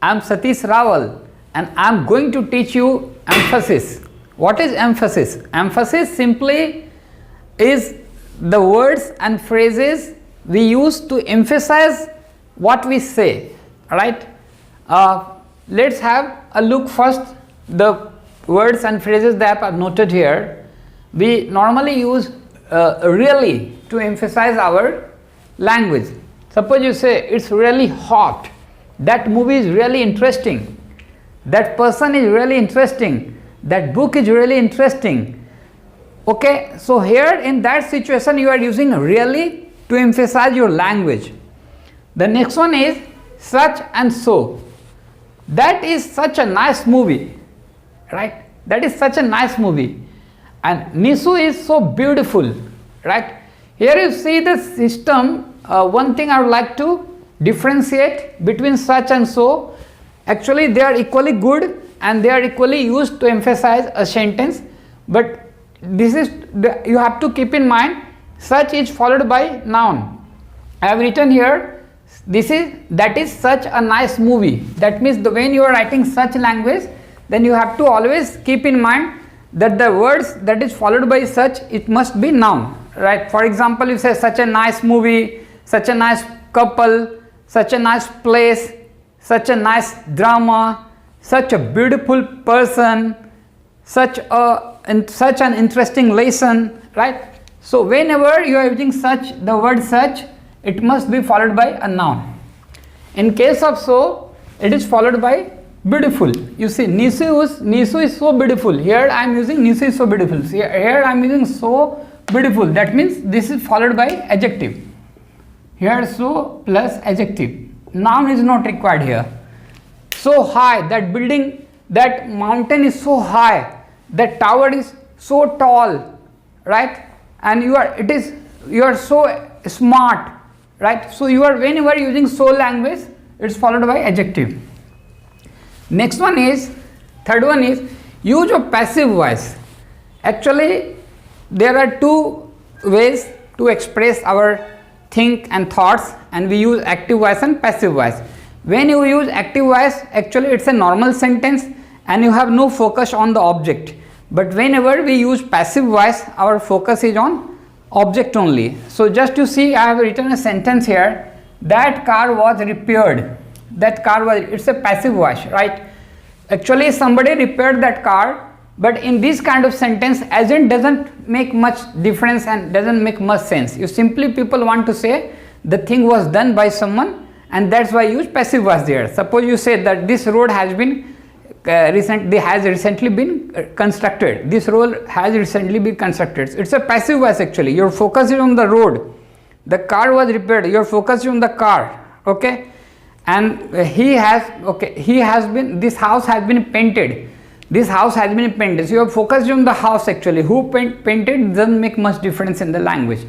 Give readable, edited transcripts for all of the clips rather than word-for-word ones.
I'm Satish Rawal and I'm going to teach you emphasis. What is emphasis? Emphasis simply is the words and phrases we use to emphasize what we say, right? Let's have a look first the words and phrases that are noted here. We normally use really to emphasize our language. Suppose you say it's really hot, that movie is really interesting, that person is really interesting, that book is really interesting. Okay, so here in that situation you are using really to emphasize your language. The next one is such and so. That is such a nice movie, right? That is such a nice movie. And Nisu is so beautiful, right? Here you see the system. One thing I would like to differentiate between such and so. Actually they are equally good and they are equally used to emphasize a sentence, but this is you have to keep in mind such is followed by noun. I have written here that is such a nice movie. That means when you are writing such language, then you have to always keep in mind that the words that is followed by such, it must be noun, right? For example, you say such a nice movie, such a nice couple, such a nice place, such a nice drama, such a beautiful person, such an interesting lesson, right? So whenever you are using such, the word such, it must be followed by a noun. In case of so, it is followed by beautiful. You see Nisu is so beautiful. Here I am using Nisu is so beautiful. See, here I am using so beautiful. That means this is followed by adjective. Here so plus adjective. Noun is not required here. So high, that building, that mountain is so high, that tower is so tall, right? And you are so smart, right? So you are whenever using so language, it's followed by adjective. Next one is, third one is use of passive voice. Actually there are two ways to express our think and thoughts, and we use active voice and passive voice. When you use active voice, actually it's a normal sentence and you have no focus on the object. But whenever we use passive voice, our focus is on object only. So just to see, I have written a sentence here, that car was repaired. That car was, it's a passive voice, right? Actually somebody repaired that car, but in this kind of sentence agent doesn't make much difference and doesn't make much sense. You simply, people want to say the thing was done by someone, and that's why you use passive voice there. Suppose you say that this road has been recently been constructed. This road has recently been constructed. It's a passive voice actually. Your focus is on the road. The car was repaired. Your focus is on the car. Okay. And this house has been painted. This house has been painted. So you are focused on the house actually. Who painted doesn't make much difference in the language.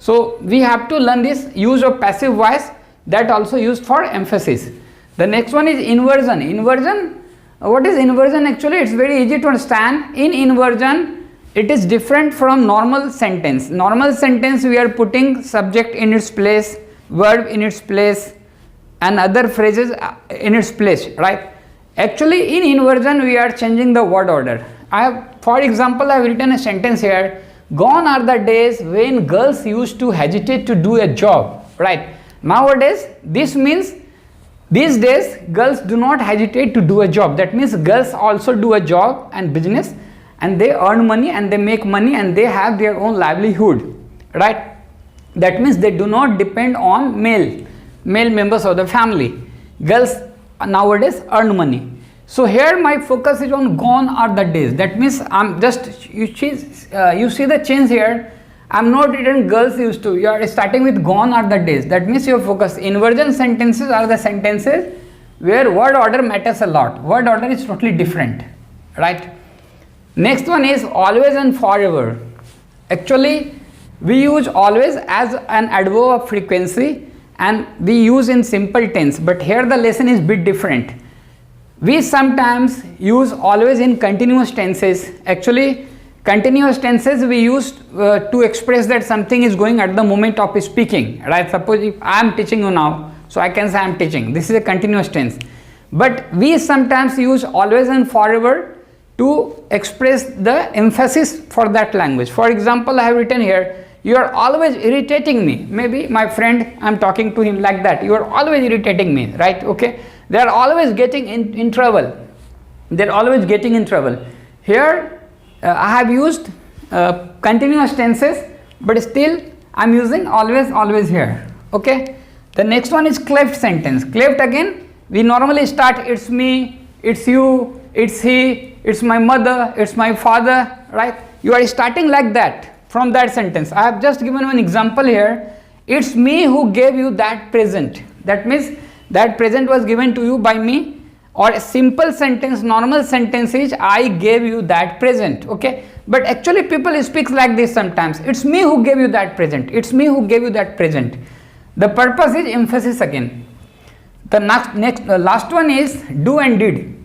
So we have to learn this use of passive voice, that also used for emphasis. The next one is inversion. Inversion. What is inversion actually? It's very easy to understand. In inversion, it is different from normal sentence. Normal sentence we are putting subject in its place, verb in its place, and other phrases in its place, right? Actually in inversion we are changing the word order. For example, I have written a sentence here, gone are the days when girls used to hesitate to do a job, right? Nowadays this means these days girls do not hesitate to do a job. That means girls also do a job and business, and they earn money and they make money and they have their own livelihood, right? That means they do not depend on male members of the family. Girls nowadays earn money. So here my focus is on gone are the days. That means I'm just, you see the change here. I'm not written girls used to. You are starting with gone are the days. That means your focus. Inversion sentences are the sentences where word order matters a lot. Word order is totally different, right? Next one is always and forever. Actually we use always as an adverb of frequency and we use in simple tense, but here the lesson is bit different. We sometimes use always in continuous tenses. Actually continuous tenses we use to express that something is going at the moment of speaking, right? Suppose if I am teaching you now, so I can say I am teaching. This is a continuous tense. but we sometimes use always and forever to express the emphasis for that language. For example, I have written here, you are always irritating me. Maybe my friend, I am talking to him like that, you are always irritating me, right? Okay, they are always getting in trouble. They are always getting in trouble. Here I have used continuous tenses, but still I am using always here. Okay, the next one is cleft sentence. Cleft, again we normally start, it's me, it's you, it's he, it's my mother, it's my father, right? You are starting like that from that sentence. I have just given one example here. It's me who gave you that present. That means that present was given to you by me. Or a simple sentence, normal sentence is, I gave you that present. Okay, but actually people speak like this sometimes. It's me who gave you that present. It's me who gave you that present. The purpose is emphasis again. The last one is do and did.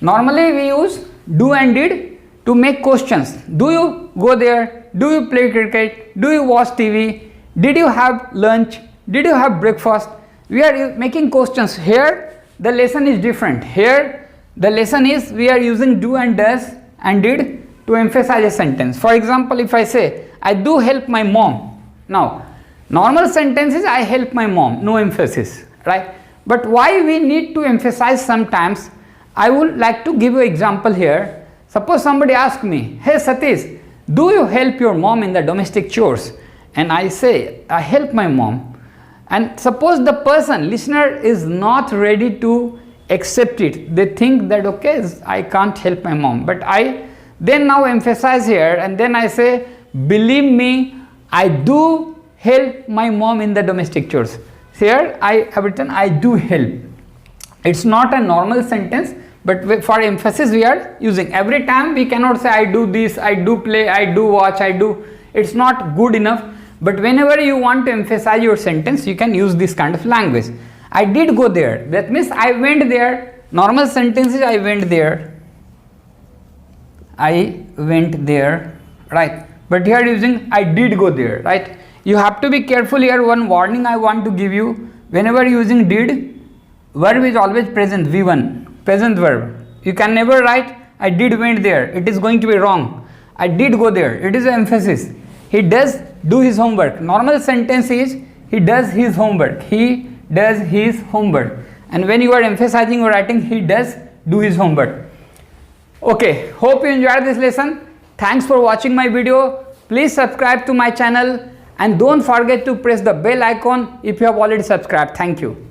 Normally we use do and did to make questions. Do you go there? Do you play cricket? Do you watch TV? Did you have lunch? Did you have breakfast? We are making questions. Here the lesson is different. Here the lesson is we are using do and does and did to emphasize a sentence. For example, if I say I do help my mom. Now normal sentence is I help my mom, no emphasis, right? But why we need to emphasize sometimes, I would like to give you an example here. Suppose somebody asks me, hey Satish, do you help your mom in the domestic chores? And I say I help my mom. And suppose the person, listener, is not ready to accept it. They think that okay, I can't help my mom. But I then now emphasize here, and then I say, believe me, I do help my mom in the domestic chores. Here I have written I do help. It's not a normal sentence, but for emphasis we are using. Every time we cannot say I do this, I do play, I do watch, I do. It's not good enough. But whenever you want to emphasize your sentence, you can use this kind of language. I did go there. That means I went there. Normal sentence is I went there. I went there, right? But here using I did go there, right? You have to be careful here. One warning I want to give you. Whenever using did, verb is always present, V1, present verb. You can never write I did went there. It is going to be wrong. I did go there. It is an emphasis. He does do his homework. Normal sentence is he does his homework. He does his homework. And when you are emphasizing or writing, he does do his homework. Okay, hope you enjoyed this lesson. Thanks for watching my video. Please subscribe to my channel and don't forget to press the bell icon if you have already subscribed. Thank you.